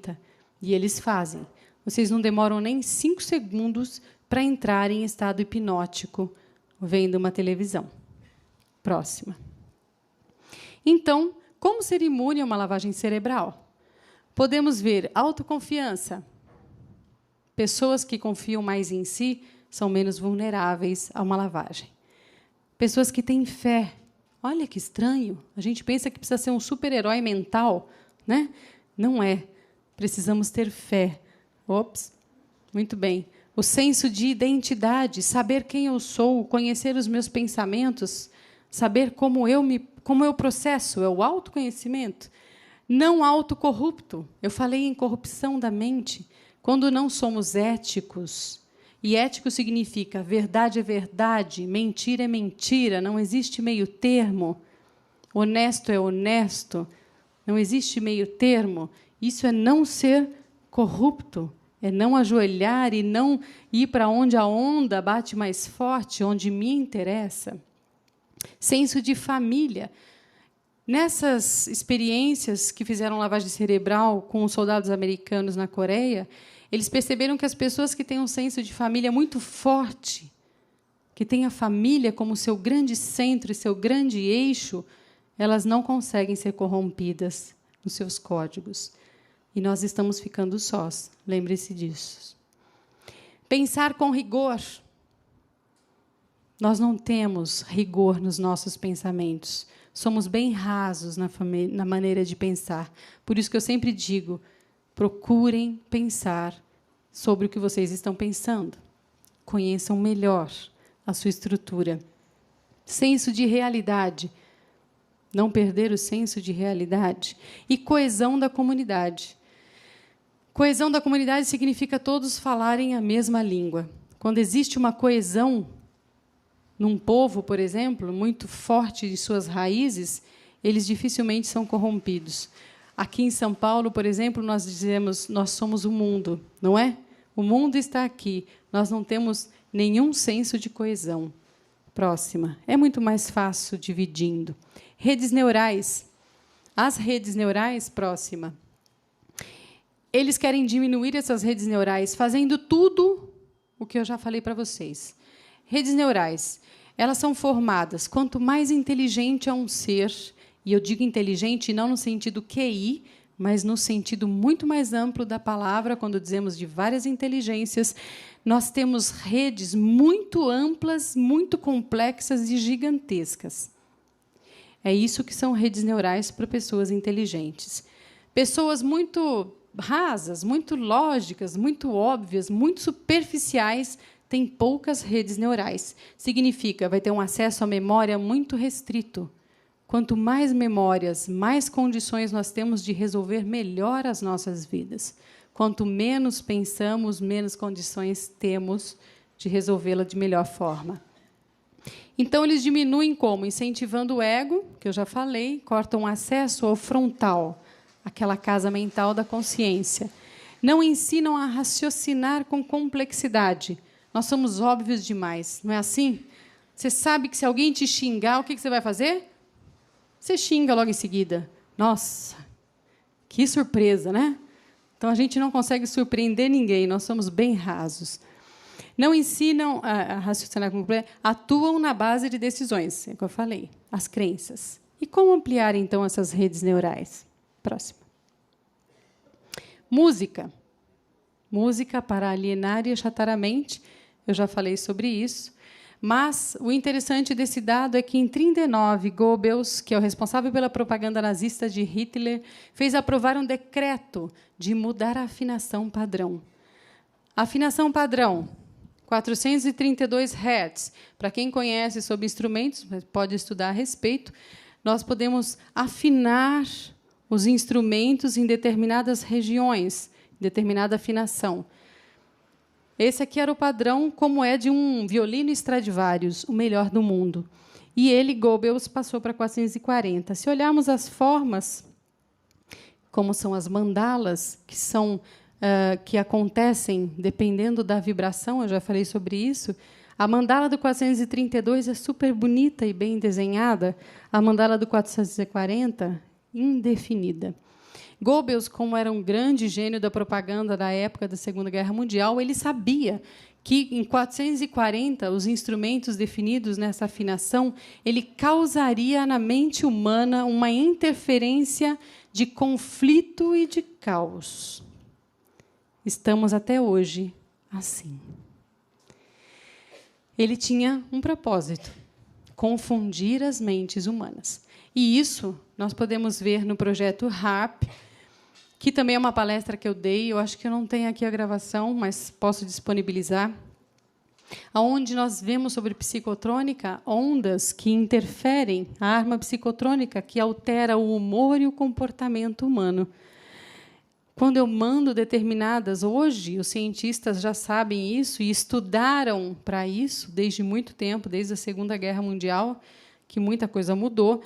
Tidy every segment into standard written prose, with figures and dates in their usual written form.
planeta. E eles fazem. Vocês não demoram nem 5 segundos para entrar em estado hipnótico vendo uma televisão. Próxima. Então, como ser imune a uma lavagem cerebral? Podemos ver autoconfiança. Pessoas que confiam mais em si são menos vulneráveis a uma lavagem. Pessoas que têm fé. Olha que estranho. A gente pensa que precisa ser um super-herói mental, né? Não é. Precisamos ter fé. Ops. Muito bem. O senso de identidade, saber quem eu sou, conhecer os meus pensamentos, saber como eu processo, é o autoconhecimento. Não autocorrupto. Eu falei em corrupção da mente. Quando não somos éticos, e ético significa verdade é verdade, mentira é mentira, não existe meio termo, honesto é honesto, não existe meio termo, isso é não ser corrupto, é não ajoelhar e não ir para onde a onda bate mais forte, onde me interessa. Senso de família. Nessas experiências que fizeram lavagem cerebral com os soldados americanos na Coreia, eles perceberam que as pessoas que têm um senso de família muito forte, que têm a família como seu grande centro e seu grande eixo, elas não conseguem ser corrompidas nos seus códigos. E nós estamos ficando sós. Lembre-se disso. Pensar com rigor. Nós não temos rigor nos nossos pensamentos. Somos bem rasos na maneira de pensar. Por isso que eu sempre digo, procurem pensar sobre o que vocês estão pensando. Conheçam melhor a sua estrutura. Senso de realidade. Não perder o senso de realidade. E coesão da comunidade. Coesão da comunidade significa todos falarem a mesma língua. Quando existe uma coesão num povo, por exemplo, muito forte de suas raízes, eles dificilmente são corrompidos. Aqui em São Paulo, por exemplo, nós dizemos, nós somos o mundo, não é? O mundo está aqui. Nós não temos nenhum senso de coesão. Próxima. É muito mais fácil dividindo. Redes neurais. As redes neurais, próxima. Eles querem diminuir essas redes neurais fazendo tudo o que eu já falei para vocês. Redes neurais, elas são formadas. Quanto mais inteligente é um ser, e eu digo inteligente não no sentido QI, mas no sentido muito mais amplo da palavra, quando dizemos de várias inteligências, nós temos redes muito amplas, muito complexas e gigantescas. É isso que são redes neurais para pessoas inteligentes. Pessoas muito rasas, muito lógicas, muito óbvias, muito superficiais, têm poucas redes neurais. Significa, vai ter um acesso à memória muito restrito. Quanto mais memórias, mais condições nós temos de resolver melhor as nossas vidas. Quanto menos pensamos, menos condições temos de resolvê-la de melhor forma. Então, eles diminuem como? Incentivando o ego, que eu já falei, cortam acesso ao frontal, aquela casa mental da consciência. Não ensinam a raciocinar com complexidade. Nós somos óbvios demais, não é assim? Você sabe que se alguém te xingar, o que você vai fazer? Você xinga logo em seguida. Nossa, que surpresa, né? Então, a gente não consegue surpreender ninguém, nós somos bem rasos. Não ensinam a raciocinar com complexidade, atuam na base de decisões, é o que eu falei, as crenças. E como ampliar, então, essas redes neurais? Próxima. Música. Música para alienar e achatar a mente. Eu já falei sobre isso. Mas o interessante desse dado é que, em 1939, Goebbels, que é o responsável pela propaganda nazista de Hitler, fez aprovar um decreto de mudar a afinação padrão. A afinação padrão, 432 Hz. Para quem conhece sobre instrumentos, pode estudar a respeito. Nós podemos afinar os instrumentos em determinadas regiões, determinada afinação. Esse aqui era o padrão, como é de um violino Stradivarius, o melhor do mundo. E ele, Goebbels, passou para 440. Se olharmos as formas, como são as mandalas, que acontecem dependendo da vibração, eu já falei sobre isso. A mandala do 432 é super bonita e bem desenhada. A mandala do 440, indefinida. Goebbels, como era um grande gênio da propaganda da época da Segunda Guerra Mundial, ele sabia que, em 440, os instrumentos definidos nessa afinação, ele causaria na mente humana uma interferência de conflito e de caos. Estamos até hoje assim. Ele tinha um propósito: confundir as mentes humanas. E isso nós podemos ver no projeto HARP, que também é uma palestra que eu dei. Eu acho que eu não tenho aqui a gravação, mas posso disponibilizar, onde nós vemos sobre psicotrônica ondas que interferem, a arma psicotrônica que altera o humor e o comportamento humano. Quando eu mando determinadas, hoje os cientistas já sabem isso e estudaram para isso desde muito tempo, desde a Segunda Guerra Mundial, que muita coisa mudou.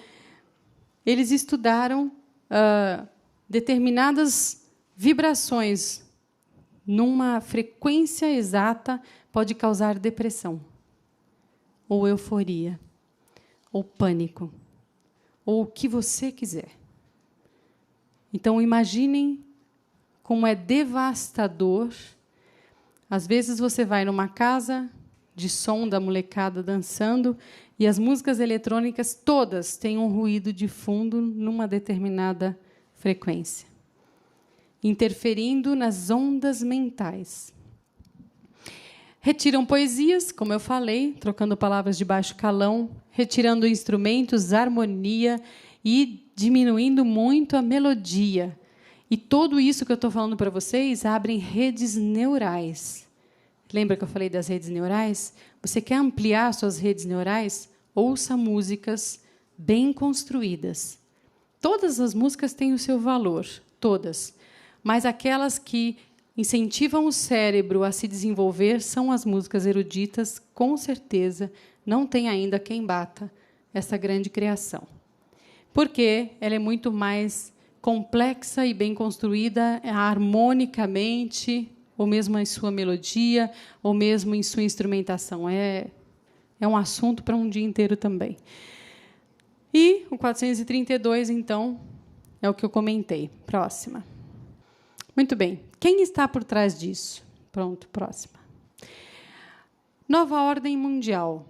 Eles estudaram determinadas vibrações numa frequência exata pode causar depressão, ou euforia, ou pânico, ou o que você quiser. Então, imaginem como é devastador. Às vezes você vai numa casa de som da molecada dançando e as músicas eletrônicas todas têm um ruído de fundo numa determinada frequência, interferindo nas ondas mentais. Retiram poesias, como eu falei, trocando palavras de baixo calão, retirando instrumentos, harmonia e diminuindo muito a melodia. E tudo isso que eu estou falando para vocês abrem redes neurais. Lembra que eu falei das redes neurais? Você quer ampliar suas redes neurais? Ouça músicas bem construídas. Todas as músicas têm o seu valor, todas. Mas aquelas que incentivam o cérebro a se desenvolver são as músicas eruditas, com certeza. Não tem ainda quem bata essa grande criação. Porque ela é muito mais complexa e bem construída harmonicamente, ou mesmo em sua melodia, ou mesmo em sua instrumentação. É um assunto para um dia inteiro também. E o 432, então, é o que eu comentei. Próxima. Muito bem. Quem está por trás disso? Pronto, próxima. Nova ordem mundial,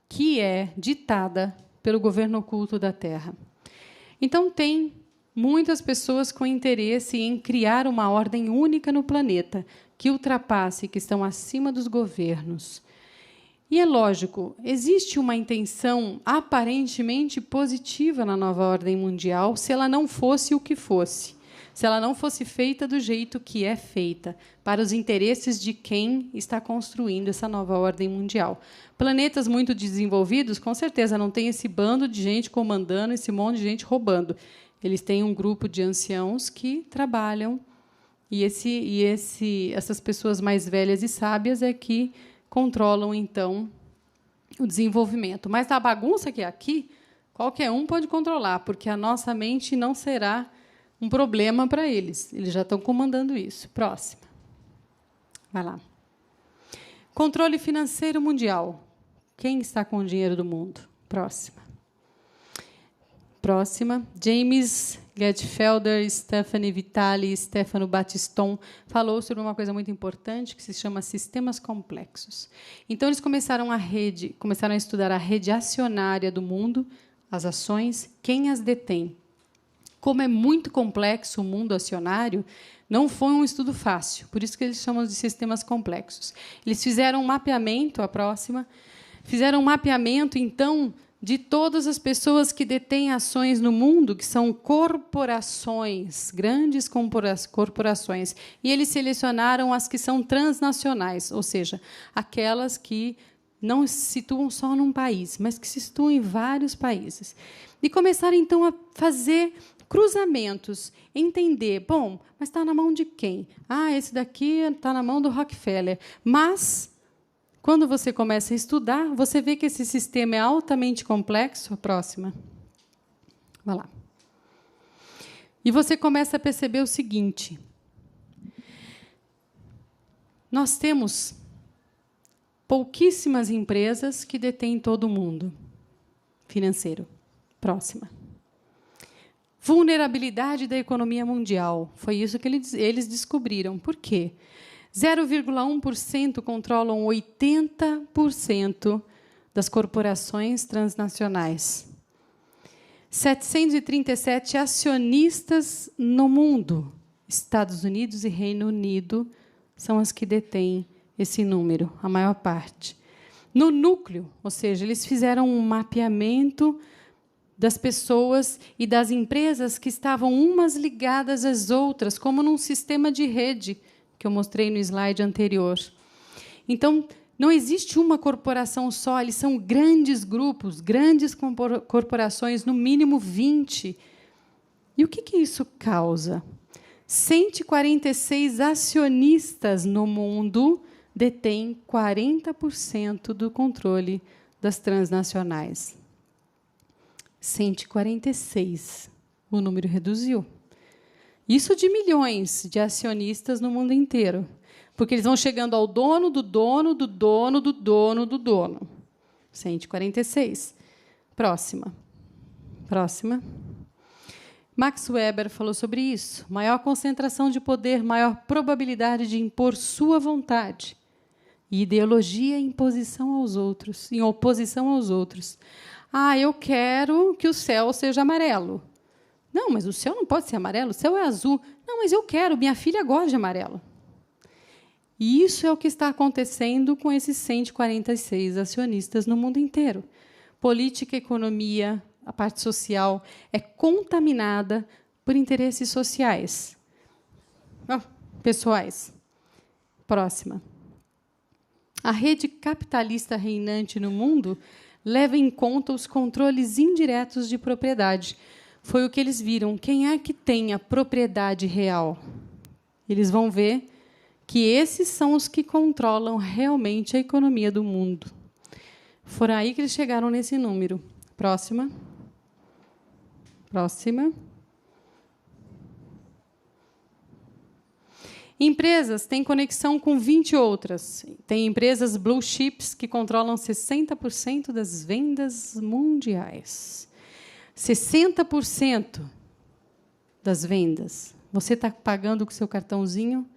que é ditada pelo governo oculto da Terra. Então, tem muitas pessoas com interesse em criar uma ordem única no planeta, que ultrapasse, que estão acima dos governos. E é lógico, existe uma intenção aparentemente positiva na nova ordem mundial, se ela não fosse o que fosse, se ela não fosse feita do jeito que é feita, para os interesses de quem está construindo essa nova ordem mundial. Planetas muito desenvolvidos, com certeza, não tem esse bando de gente comandando, esse monte de gente roubando. Eles têm um grupo de anciãos que trabalham, e essas pessoas mais velhas e sábias é que controlam, então, o desenvolvimento. Mas a bagunça que é aqui, qualquer um pode controlar, porque a nossa mente não será um problema para eles. Eles já estão comandando isso. Próxima. Vai lá. Controle financeiro mundial. Quem está com o dinheiro do mundo? Próxima. Próxima. James Gladfelder, Stephanie Vitali e Stefano Battiston falou sobre uma coisa muito importante que se chama sistemas complexos. Então, eles começaram a estudar a rede acionária do mundo, as ações, quem as detém. Como é muito complexo o mundo acionário, não foi um estudo fácil, por isso que eles chamam de sistemas complexos. Eles fizeram um mapeamento, a próxima, fizeram um mapeamento, então, de todas as pessoas que detêm ações no mundo, que são corporações, grandes corporações. E eles selecionaram as que são transnacionais, ou seja, aquelas que não se situam só num país, mas que se situam em vários países. E começaram, então, a fazer cruzamentos, entender, bom, mas está na mão de quem? Esse daqui está na mão do Rockefeller. Mas, quando você começa a estudar, você vê que esse sistema é altamente complexo. A próxima. Vai lá. E você começa a perceber o seguinte. Nós temos pouquíssimas empresas que detêm todo o mundo financeiro. Próxima. Vulnerabilidade da economia mundial. Foi isso que eles descobriram. Por quê? 0,1% controlam 80% das corporações transnacionais. 737 acionistas no mundo. Estados Unidos e Reino Unido são as que detêm esse número, a maior parte. No núcleo, ou seja, eles fizeram um mapeamento das pessoas e das empresas que estavam umas ligadas às outras, como num sistema de rede, que eu mostrei no slide anterior. Então, não existe uma corporação só, eles são grandes grupos, grandes corporações, no mínimo 20. E o que isso causa? 146 acionistas no mundo detêm 40% do controle das transnacionais. 146. O número reduziu. Isso de milhões de acionistas no mundo inteiro. Porque eles vão chegando ao dono do dono do dono do dono do dono. 146. Próxima. Próxima. Max Weber falou sobre isso. Maior concentração de poder, maior probabilidade de impor sua vontade. E ideologia em oposição aos outros. Ah, eu quero que o céu seja amarelo. Não, mas o céu não pode ser amarelo, o céu é azul. Não, mas eu quero, minha filha gosta de amarelo. E isso é o que está acontecendo com esses 146 acionistas no mundo inteiro. Política, economia, a parte social é contaminada por interesses sociais. Pessoais. Próxima. A rede capitalista reinante no mundo leva em conta os controles indiretos de propriedade. Foi o que eles viram. Quem é que tem a propriedade real? Eles vão ver que esses são os que controlam realmente a economia do mundo. Foram aí que eles chegaram nesse número. Próxima. Próxima. Empresas têm conexão com 20 outras. Tem empresas blue chips que controlam 60% das vendas mundiais. 60% das vendas. Você está pagando com o seu cartãozinho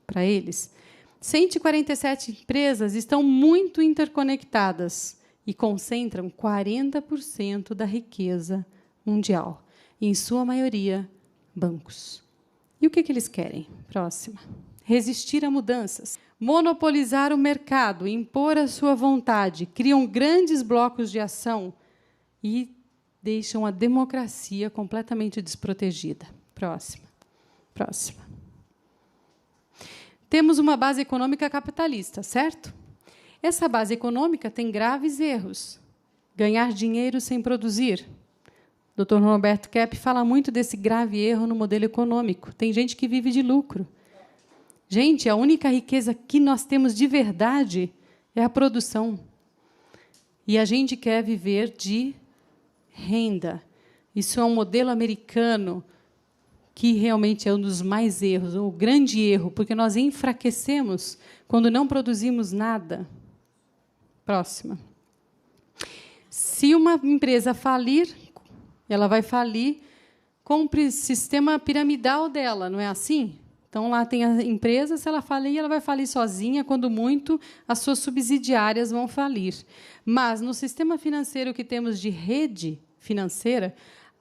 para eles? 147 empresas estão muito interconectadas e concentram 40% da riqueza mundial. E, em sua maioria, bancos. E o que eles querem? Próxima. Resistir a mudanças. Monopolizar o mercado, impor a sua vontade, criam grandes blocos de ação e deixam a democracia completamente desprotegida. Próxima. Próxima. Temos uma base econômica capitalista, certo? Essa base econômica tem graves erros. Ganhar dinheiro sem produzir. O Dr. Roberto Kepp fala muito desse grave erro no modelo econômico. Tem gente que vive de lucro. Gente, a única riqueza que nós temos de verdade é a produção. E a gente quer viver de renda. Isso é um modelo americano que realmente é um dos mais erros, o grande erro, porque nós enfraquecemos quando não produzimos nada. Próxima. Se uma empresa falir, ela vai falir com o sistema piramidal dela, não é assim? Então, lá tem a empresa, se ela falir, ela vai falir sozinha, quando muito, as suas subsidiárias vão falir. Mas, no sistema financeiro que temos de rede financeira,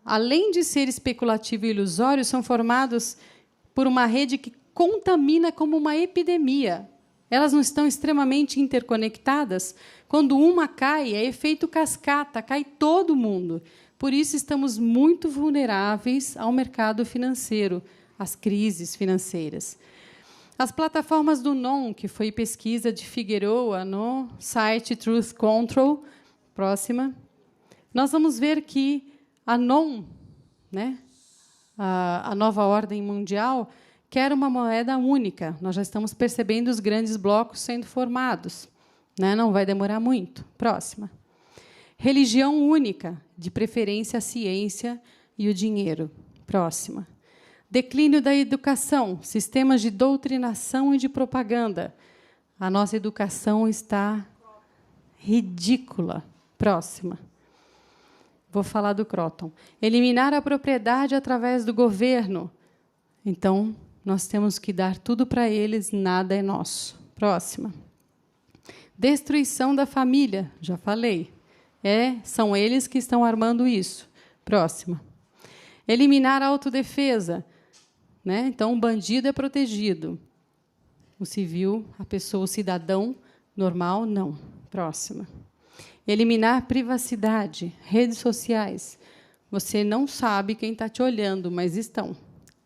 além de ser especulativo e ilusório, são formados por uma rede que contamina como uma epidemia. Elas não estão extremamente interconectadas? Quando uma cai, é efeito cascata, cai todo mundo. Por isso, estamos muito vulneráveis ao mercado financeiro, às crises financeiras. As plataformas do NOM, que foi pesquisa de Figueroa no site Truth Control, próxima, nós vamos ver que a NOM, né, a nova ordem mundial, quer uma moeda única. Nós já estamos percebendo os grandes blocos sendo formados. Né? Não vai demorar muito. Próxima. Religião única, de preferência a ciência e o dinheiro. Próxima. Declínio da educação, sistemas de doutrinação e de propaganda. A nossa educação está ridícula. Próxima. Vou falar do Croton. Eliminar a propriedade através do governo. Então, nós temos que dar tudo para eles, nada é nosso. Próxima. Destruição da família, já falei. São eles que estão armando isso. Próxima. Eliminar a autodefesa. Né? Então, o bandido é protegido. O civil, a pessoa, o cidadão normal, não. Próxima. Eliminar privacidade, redes sociais. Você não sabe quem está te olhando, mas estão.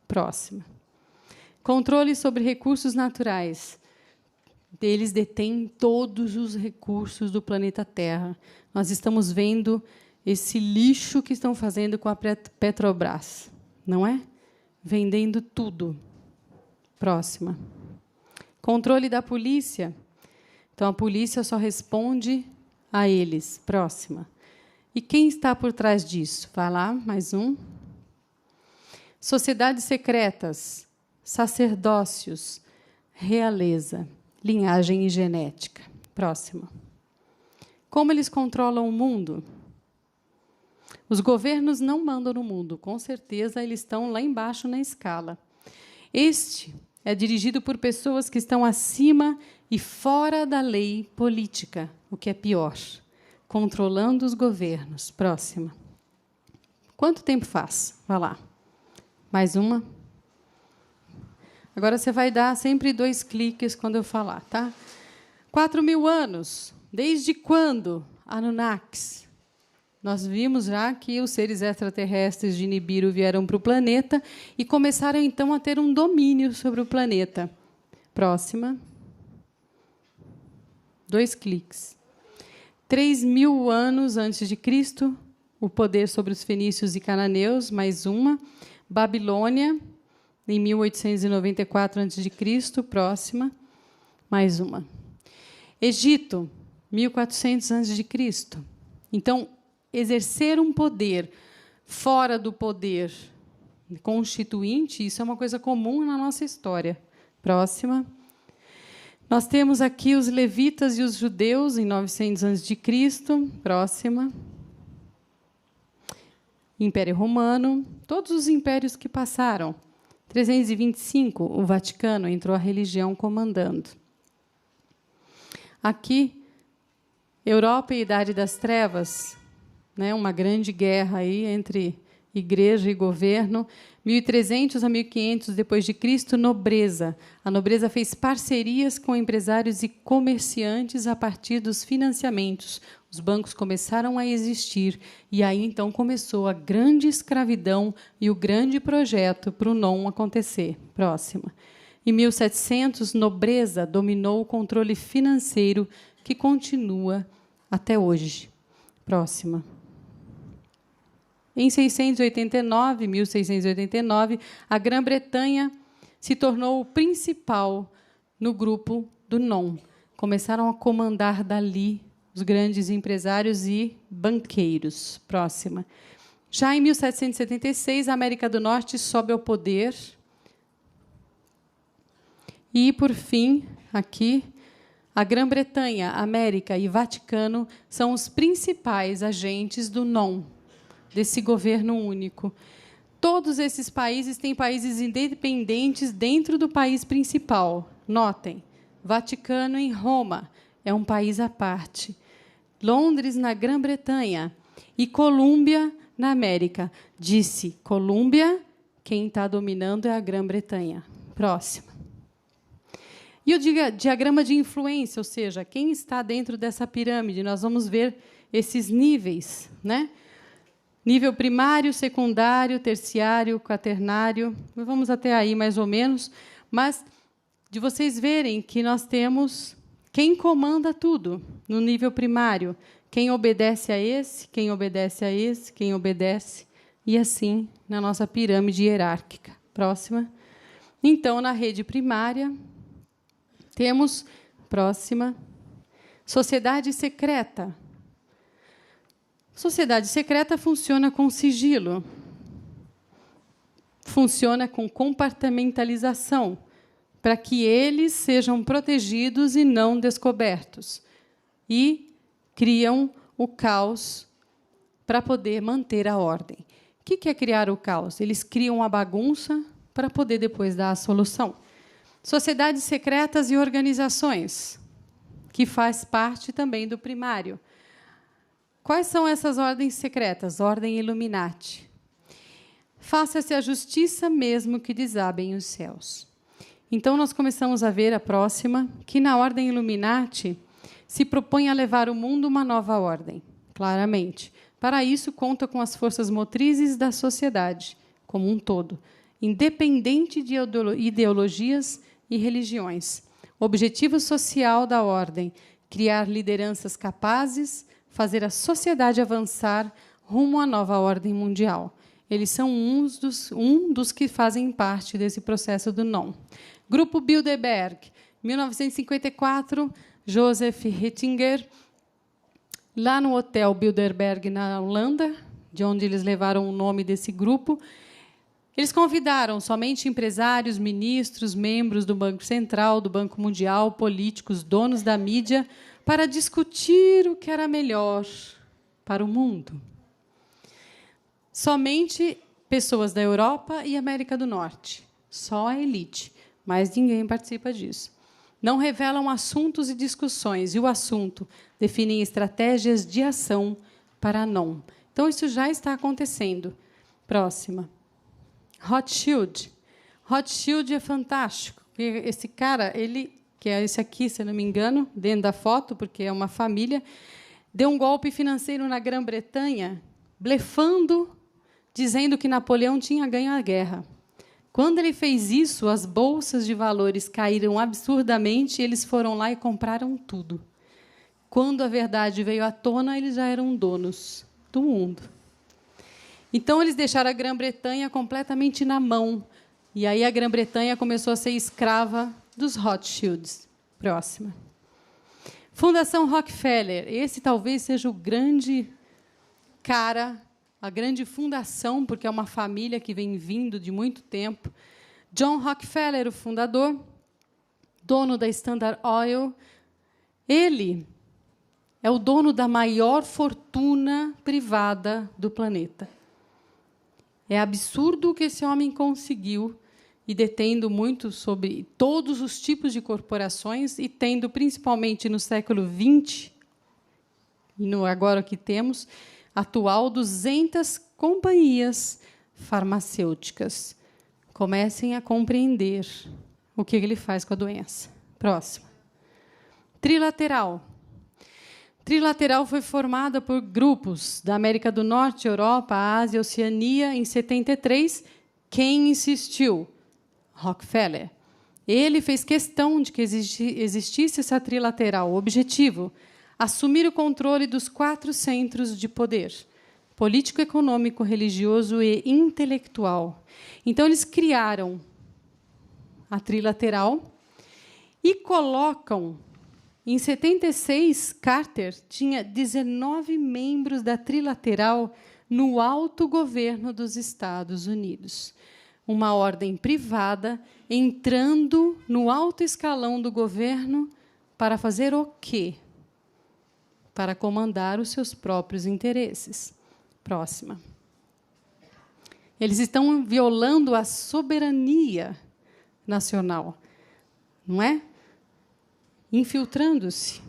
Próxima. Controle sobre recursos naturais. Eles detêm todos os recursos do planeta Terra. Nós estamos vendo esse lixo que estão fazendo com a Petrobras, não é? Vendendo tudo. Próxima. Controle da polícia. Então, a polícia só responde a eles. Próxima. E quem está por trás disso? Vai lá, mais um. Sociedades secretas, sacerdócios, realeza, linhagem e genética. Próxima. Como eles controlam o mundo? Os governos não mandam no mundo, com certeza eles estão lá embaixo na escala. Este é dirigido por pessoas que estão acima e fora da lei política, o que é pior, controlando os governos. Próxima. Quanto tempo faz? Vai lá. Mais uma. Agora você vai dar sempre 2 cliques quando eu falar, tá? 4.000 anos. Desde quando? Anunnakis. Nós vimos já que os seres extraterrestres de Nibiru vieram para o planeta e começaram, então, a ter um domínio sobre o planeta. Próxima. 2 cliques. 3.000 anos antes de Cristo, o poder sobre os fenícios e cananeus, mais uma. Babilônia, em 1894 a.C., próxima, mais uma. Egito, 1400 a.C. Então, exercer um poder fora do poder constituinte, isso é uma coisa comum na nossa história. Próxima. Nós temos aqui os levitas e os judeus, em 900 a.C. Próxima. Império Romano, todos os impérios que passaram. 325, o Vaticano, entrou a religião comandando. Aqui, Europa e Idade das Trevas, né, uma grande guerra aí entre igreja e governo. 1300 a 1500 depois de Cristo, nobreza. A nobreza fez parcerias com empresários e comerciantes a partir dos financiamentos. Os bancos começaram a existir e aí então começou a grande escravidão e o grande projeto para o não acontecer. Próxima. Em 1700, nobreza dominou o controle financeiro que continua até hoje. Próxima. Em 1689, a Grã-Bretanha se tornou o principal no grupo do non. Começaram a comandar dali os grandes empresários e banqueiros. Próxima. Já em 1776, a América do Norte sobe ao poder. E, por fim, aqui, a Grã-Bretanha, América e Vaticano são os principais agentes do non, desse governo único. Todos esses países têm países independentes dentro do país principal. Notem, Vaticano em Roma é um país à parte. Londres, na Grã-Bretanha, e Colômbia, na América. Disse Colômbia, quem está dominando é a Grã-Bretanha. Próxima. E o diagrama de influência, ou seja, quem está dentro dessa pirâmide? Nós vamos ver esses níveis, né? Nível primário, secundário, terciário, quaternário. Vamos até aí, mais ou menos. Mas de vocês verem que nós temos quem comanda tudo no nível primário. Quem obedece a esse, quem obedece a esse, quem obedece. E assim, na nossa pirâmide hierárquica. Próxima. Então, na rede primária, temos, próxima, sociedade secreta. Sociedade secreta funciona com sigilo, funciona com compartimentalização, para que eles sejam protegidos e não descobertos. E criam o caos para poder manter a ordem. O que é criar o caos? Eles criam a bagunça para poder depois dar a solução. Sociedades secretas e organizações, que faz parte também do primário. Quais são essas ordens secretas? Ordem Illuminati. Faça-se a justiça mesmo que desabem os céus. Então, nós começamos a ver a próxima, que na ordem Illuminati se propõe a levar o mundo a uma nova ordem, claramente. Para isso, conta com as forças motrizes da sociedade, como um todo, independente de ideologias e religiões. O objetivo social da ordem: criar lideranças capazes, fazer a sociedade avançar rumo à nova ordem mundial. Eles são um dos que fazem parte desse processo do não. Grupo Bilderberg, 1954, Joseph Hittinger, lá no Hotel Bilderberg, na Holanda, de onde eles levaram o nome desse grupo. Eles convidaram somente empresários, ministros, membros do Banco Central, do Banco Mundial, políticos, donos da mídia, para discutir o que era melhor para o mundo. Somente pessoas da Europa e América do Norte. Só a elite. Mas ninguém participa disso. Não revelam assuntos e discussões, e o assunto definem estratégias de ação para não. Então, isso já está acontecendo. Próxima. Rothschild. Rothschild é fantástico. Esse cara, ele, que é esse aqui, se eu não me engano, dentro da foto, porque é uma família, deu um golpe financeiro na Grã-Bretanha, blefando, dizendo que Napoleão tinha ganho a guerra. Quando ele fez isso, as bolsas de valores caíram absurdamente e eles foram lá e compraram tudo. Quando a verdade veio à tona, eles já eram donos do mundo. Então, eles deixaram a Grã-Bretanha completamente na mão. E aí a Grã-Bretanha começou a ser escrava dos Rothschilds. Próxima. Fundação Rockefeller. Esse talvez seja o grande cara, a grande fundação, porque é uma família que vem vindo de muito tempo. John Rockefeller, o fundador, dono da Standard Oil. Ele é o dono da maior fortuna privada do planeta. É absurdo o que esse homem conseguiu, e detendo muito sobre todos os tipos de corporações, e tendo, principalmente no século XX, e no agora que temos, atual, 200 companhias farmacêuticas. Comecem a compreender o que ele faz com a doença. Próximo. Trilateral. Trilateral foi formada por grupos da América do Norte, Europa, Ásia, Oceania, em 73. Quem insistiu? Rockefeller. Ele fez questão de que existisse essa trilateral. O objetivo: assumir o controle dos 4 centros de poder: político, econômico, religioso e intelectual. Então, eles criaram a trilateral e colocam... Em 76, Carter tinha 19 membros da trilateral no alto governo dos Estados Unidos. Uma ordem privada entrando no alto escalão do governo para fazer o quê? Para comandar os seus próprios interesses. Próxima. Eles estão violando a soberania nacional, não é? Infiltrando-se